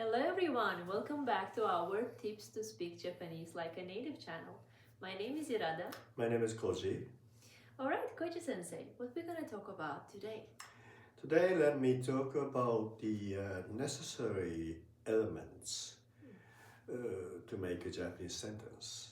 Hello everyone, welcome back to our Tips to Speak Japanese Like a Native channel. My name is Irada. My name is Koji. Alright, Koji Sensei, what we're going to talk about today? Today let me talk about the necessary elements to make a Japanese sentence.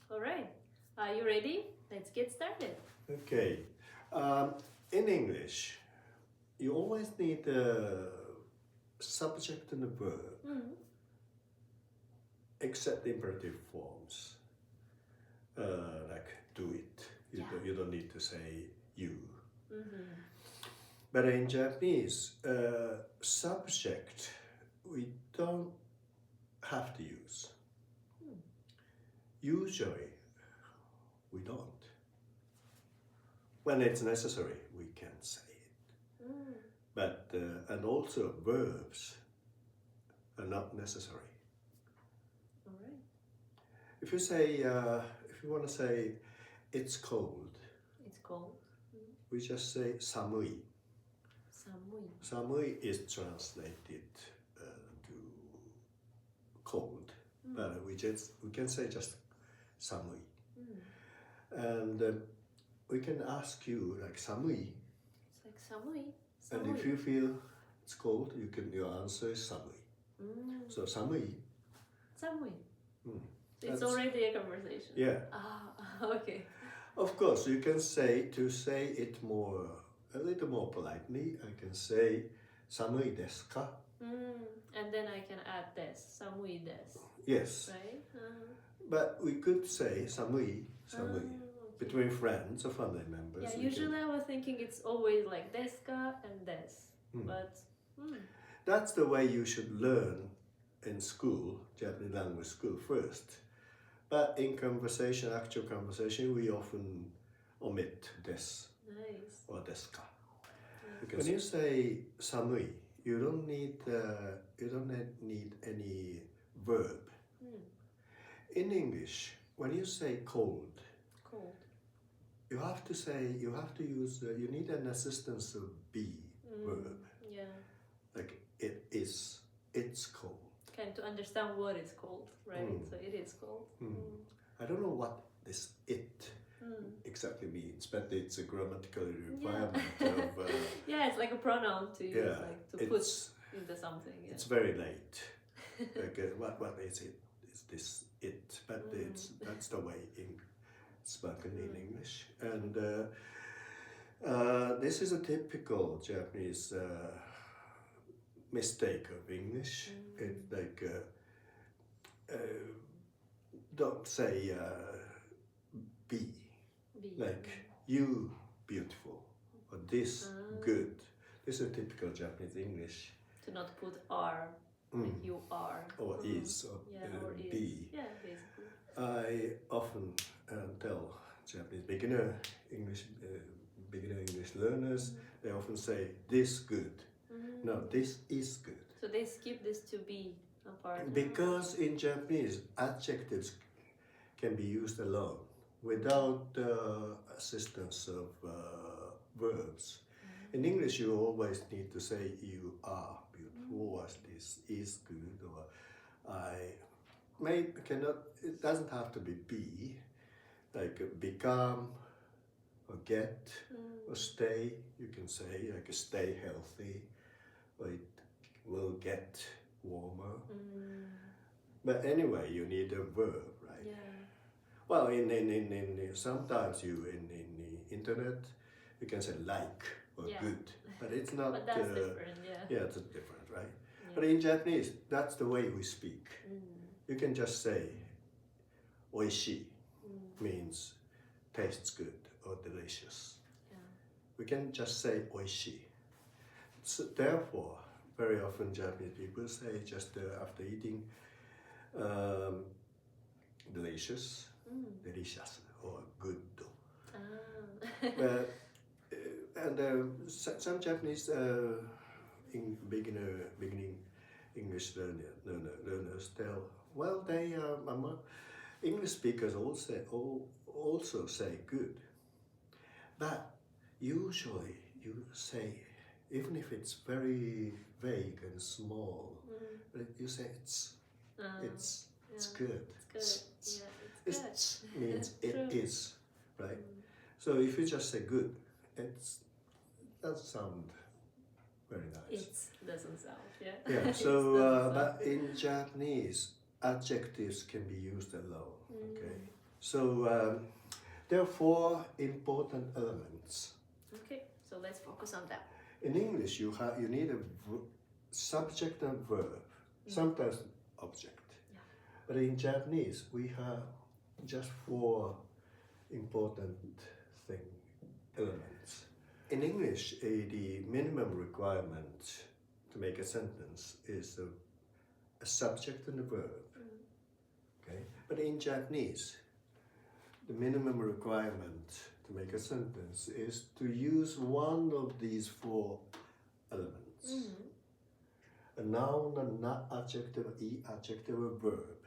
Alright, are you ready? Let's get started. Okay, in English, you always need a subject and a verb, except imperative forms, like do it. You don't need to say you. But in Japanese, subject we don't have to use. Usually, we don't. When it's necessary, we can say it. But and also verbs are not necessary. All right. If you say, if you want to say, it's cold. It's cold. We just say samui. Samui. Samui is translated to cold, but we can say just samui. And we can ask you like samui. It's like samui. And if you feel it's cold, your answer is samui. So samui. Samui. So it's already a conversation. Yeah. Okay. Of course, you can say it a little more politely. I can say samui desu ka? And then I can add des. Samui des. Yes. Right? But we could say samui. Okay. Between friends or family members. Yeah, usually I was thinking it's always like deska and des. But that's the way you should learn in school, Japanese language school first. But in conversation, actual conversation, we often omit des or deska. Because when you say samui, you don't need any verb. In English, when you say cold, you have to use, you need an assistance of be verb. Yeah. Like it's cold. Kind of to understand what it's called, right? So it is cold. I don't know what this it exactly means, but it's a grammatical requirement of... yeah, it's like a pronoun to use, like to put into something. Yeah. It's very late. Like, what is it? Is this it? But that's the way spoken in English. And this is a typical Japanese mistake of English. It's like don't say be. Like you beautiful or this good. This is a typical Japanese English. To not put are, like you are. Or is or be. Yeah, basically. I often tell Japanese beginner English learners, they often say this good. No, this is good. So they skip this to be part. Because in Japanese, adjectives can be used alone without the assistance of verbs. In English, you always need to say you are beautiful, or this is good, or it doesn't have to be, like become, or get, or stay. You can say like stay healthy, or it will get warmer. But anyway, you need a verb, right? Yeah. Well, in sometimes in the internet, you can say like or good, but it's not. But that's different, yeah. Yeah, it's different, right? Yeah. But in Japanese, that's the way we speak. You can just say oishii means tastes good or delicious. Yeah. We can just say oishii. So therefore, very often Japanese people say just after eating delicious, or good. And some Japanese beginning English learners tell, well, they English speakers also say good, but usually you say, even if it's very vague and small, but you say it's Yeah, good. it's good. Yeah, it's good. It's means it True. is, right? So if you just say good, it doesn't sound very nice. It doesn't sound, yeah. Yeah. It So, doesn't but sound. in Japanese, adjectives can be used alone. Okay. So there are 4 important elements. Okay, so let's focus on that. In English, you need a subject and verb, sometimes object. Yeah. But in Japanese, we have just 4 important elements. In English, the minimum requirement to make a sentence is a subject and a verb. Okay, but in Japanese, the minimum requirement to make a sentence is to use one of these 4 elements. A noun, a not adjective, adjective, a verb.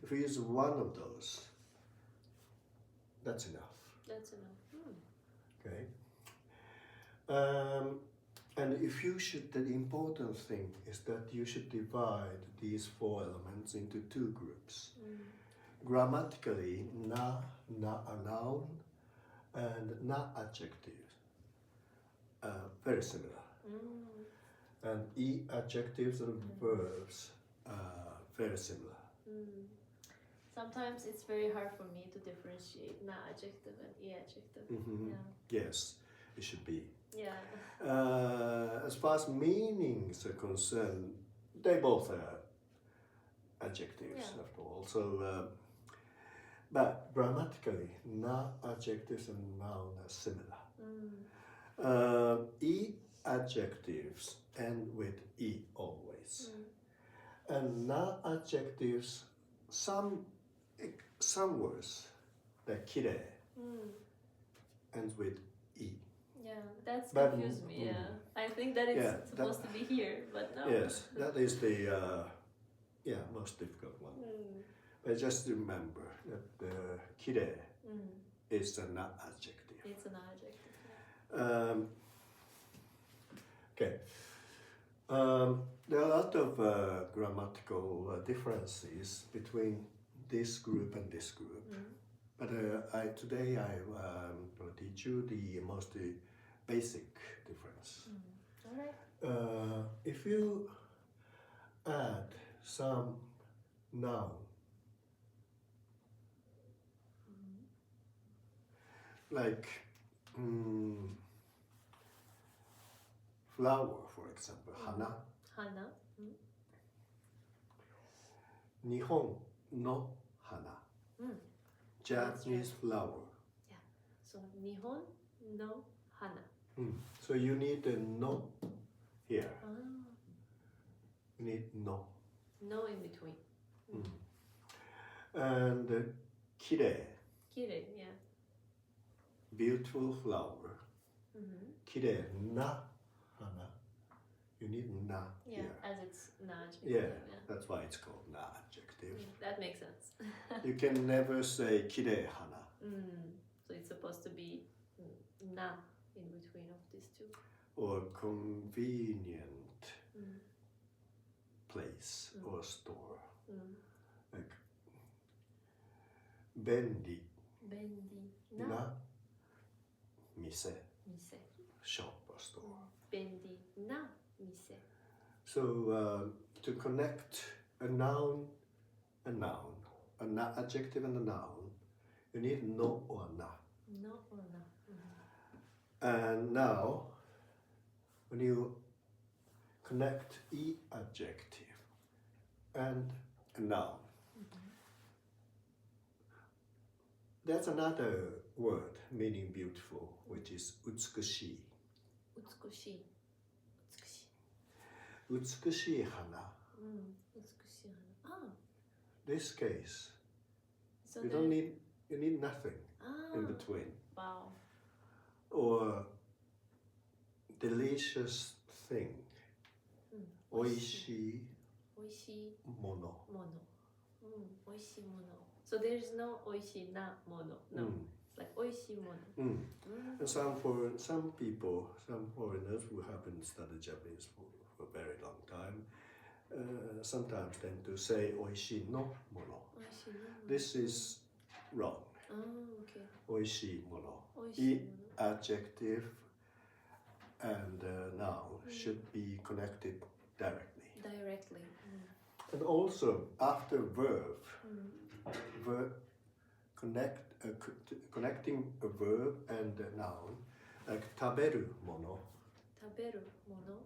If we use one of those, that's enough. That's enough. Okay. And if you should, the important thing is that you should divide these 4 elements into 2 groups. Grammatically, na a noun, and na adjective, very similar. And adjectives and verbs are very similar. Sometimes it's very hard for me to differentiate na adjective and adjective. Yeah. Yes, it should be. Yeah. As far as meanings are concerned, they both are adjectives after all. So, but grammatically, na adjectives and noun are similar. Adjectives end with always, and na adjectives, some words like kirei ends with Yeah, that's confused me. Yeah, I think that it's supposed to be here, but no. Yes, that is the most difficult one. But just remember that the kirei is an adjective. It's an adjective. Okay. There are a lot of grammatical differences between this group and this group. But today I will teach you the most basic difference. All right. If you add some noun, like flower, for example, hana. Hana. Nihon no hana. Japanese flower. Yeah. So Nihon no hana. So you need a no here. You need no. No in between. And kirei. Kirei, yeah. Beautiful flower. Kirei na hana. You need na here. As it's na adjective. Yeah, that's why it's called na adjective. That makes sense. You can never say kirei hana. So it's supposed to be na in between of these 2. Or convenient place or store. Like benri na mise. Shop or store. Benri na mise. So to connect a noun, an adjective and a noun, you need no or na. No or na. And now, when you connect adjective and a noun, there's another word meaning beautiful, which is utsukushii. Utsukushii. Utsukushii hana. Utsukushii hana. This case, So you need nothing in between. Wow. Or delicious thing. Oishii mono. Oishii mono. So there's no oishii na mono. No. It's like oishii mono. And some people, some foreigners who haven't studied Japanese for a very long time, sometimes tend to say oishii no mono. Oishii no mono. This is wrong. Oh, okay. Oishii mono. Oishii mono. Adjective and noun should be connected directly. Directly. And also after verb, connecting a verb and a noun, like taberu mono. Taberu mono.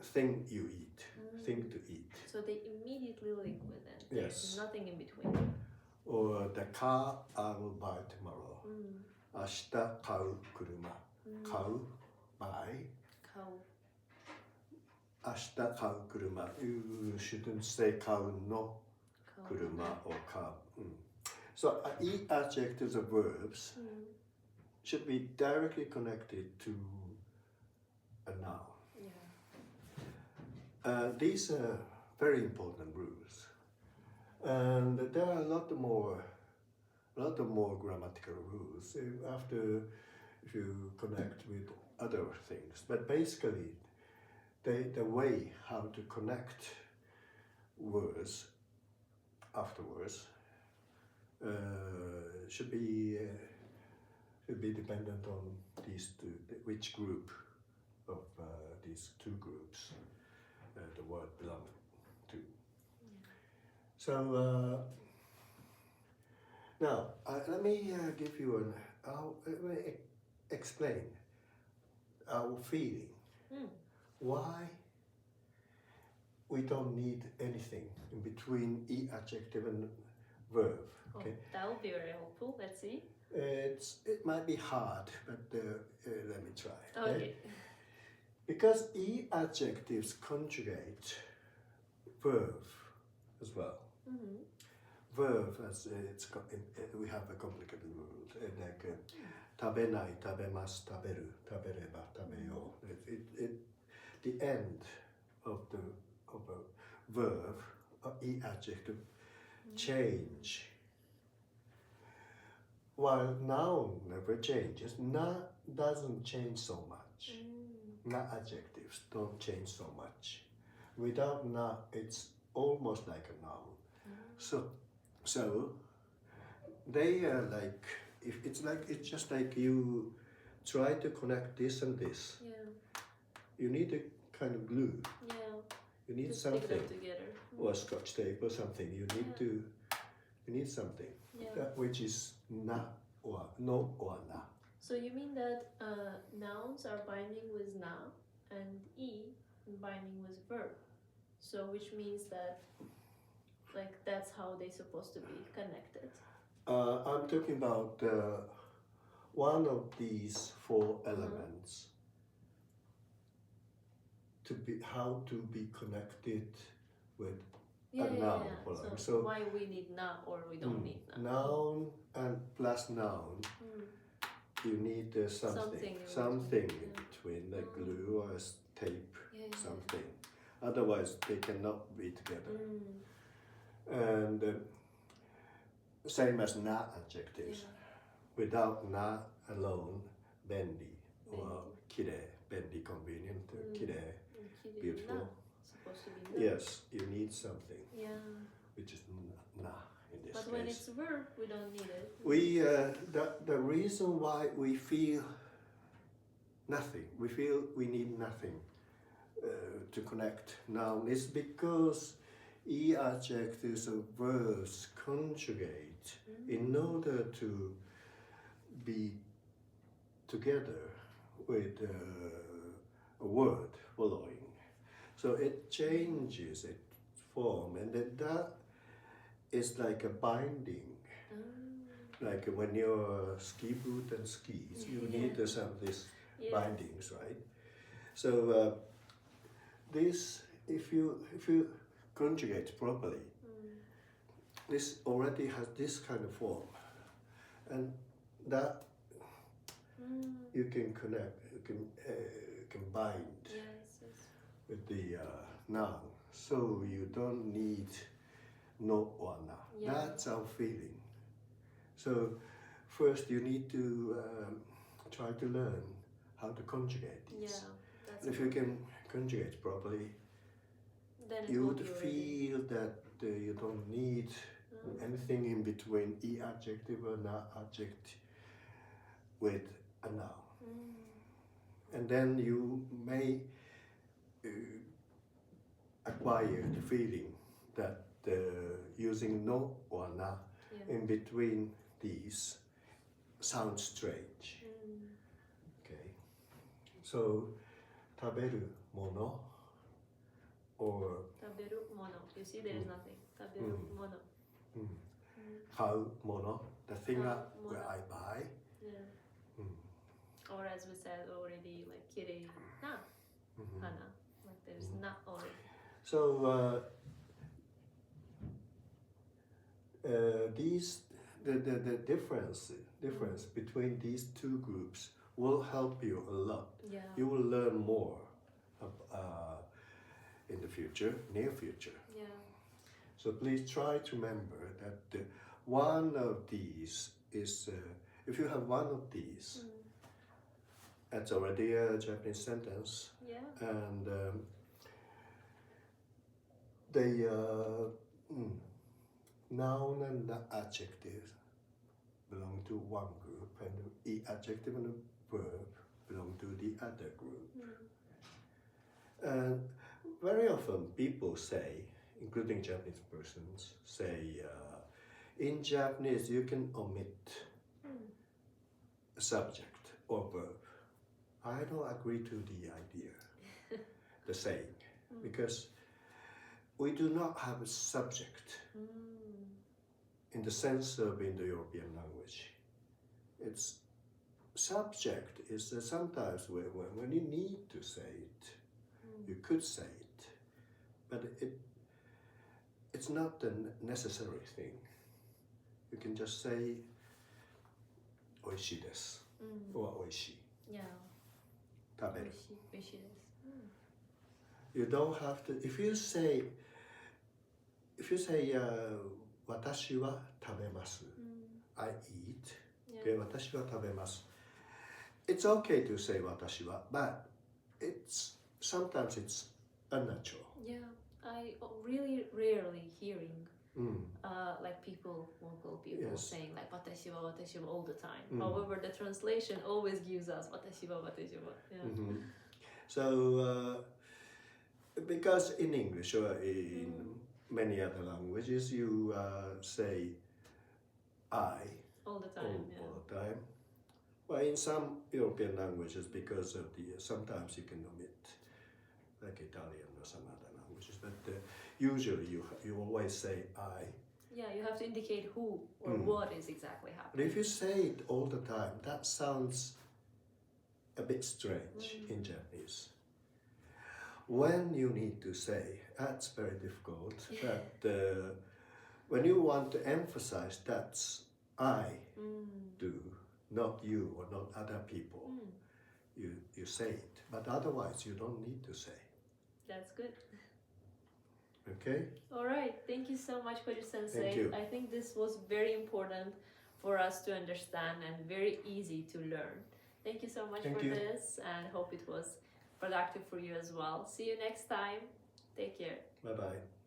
Thing you eat, thing to eat. So they immediately link with it. Yes. There's nothing in between. Or the car I will buy tomorrow. 明日買う車。買う buy. 買う。明日買う車. You shouldn't say 買うの車 or 買う. So adjectives or verbs should be directly connected to a noun. These are very important rules, and there are a lot more grammatical rules if you connect with other things. But basically, the way how to connect words afterwards should be dependent on these two, which group of these two groups the word belongs to. So now let me give you let me explain our feeling. Why we don't need anything in between adjective and verb. Okay? That would be very helpful. Let's see. It might be hard, but let me try. Okay. Because adjectives conjugate verb as well. Verb, as we have a complicated rule, like 食べない、食べます、食べる、食べれば、食べよう. The end of a verb, adjective, change. While noun never changes, doesn't change so much. Adjectives don't change so much. Without na, it's almost like a noun. So they are like, it's just like you try to connect this and this. You need a kind of glue. You need something, stick them together. or scotch tape or something. You need something which is na or no or na. So you mean that nouns are binding with na and binding with verb. So which means that that's how they're supposed to be connected. I'm talking about one of these four elements how to be connected with a noun. So why we need na or we don't need na? Noun and plus noun. You need something in between, like glue or tape, something. Otherwise, they cannot be together. And same as na adjectives. Without na alone, bendi or kire, bendi convenient, kire, beautiful. Supposed to be yes, you need something. Which is na. But when it's verb, we don't need it. The reason why we feel nothing, we feel we need nothing to connect noun is because adjectives or verbs conjugate in order to be together with a word following. So it changes its form, and then that is like a binding. Like when you're ski boot and skis, you need some of these bindings, right? So this, if you conjugate properly, this already has this kind of form, and that you can connect, you can bind with the noun. So you don't need no or na. That's our feeling. So first you need to try to learn how to conjugate these. If you can conjugate properly, then it you will would be already. feel that you don't need anything in between e adjective or na adjective with a noun. And then you may acquire the feeling that using no or na in between these sounds strange. Okay, so 食べるもの or 食べるもの you see there is nothing 食べるもの 買うもの the thing that 買うもの where I buy. Or as we said already, like 綺麗な花 like there's not already. So these the difference between these two groups will help you a lot. Yeah. You will learn more in the future, near future. Yeah. So please try to remember that one of these is if you have one of these, that's already a Japanese sentence. Yeah. And they noun and adjective belong to one group, and the adjective and the verb belong to the other group. And very often people say, including Japanese persons, say in Japanese you can omit a subject or verb. I don't agree to the idea, the saying, because we do not have a subject in the sense of Indo-European language. It's subject is sometimes when you need to say it, you could say it, but it's not a necessary thing. You can just say 美味しいです or 美味しい Yeah. 食べる 美味しいです You don't have to, if you say 私は食べます I eat, okay, 私は食べます It's okay to say 私は but sometimes it's unnatural. Yeah, I really rarely hearing like people, local people saying like 私は all the time. However, the translation always gives us 私は Yeah. So because in English or in many other languages you say I all the time. all the time. Well, in some European languages, because of sometimes you can omit, like Italian or some other languages, but usually you always say I. Yeah, you have to indicate who or what is exactly But happening. if you say it all the time, that sounds a bit strange in Japanese. When you need to say, that's very difficult, but when you want to emphasize that's I do, not you or not other people, you say it. But otherwise, you don't need to say. That's good. Okay? All right. Thank you so much, Koji-sensei. Thank you. I think this was very important for us to understand and very easy to learn. Thank you so much for this, and hope it was productive for you as well. See you next time. Take care. Bye-bye.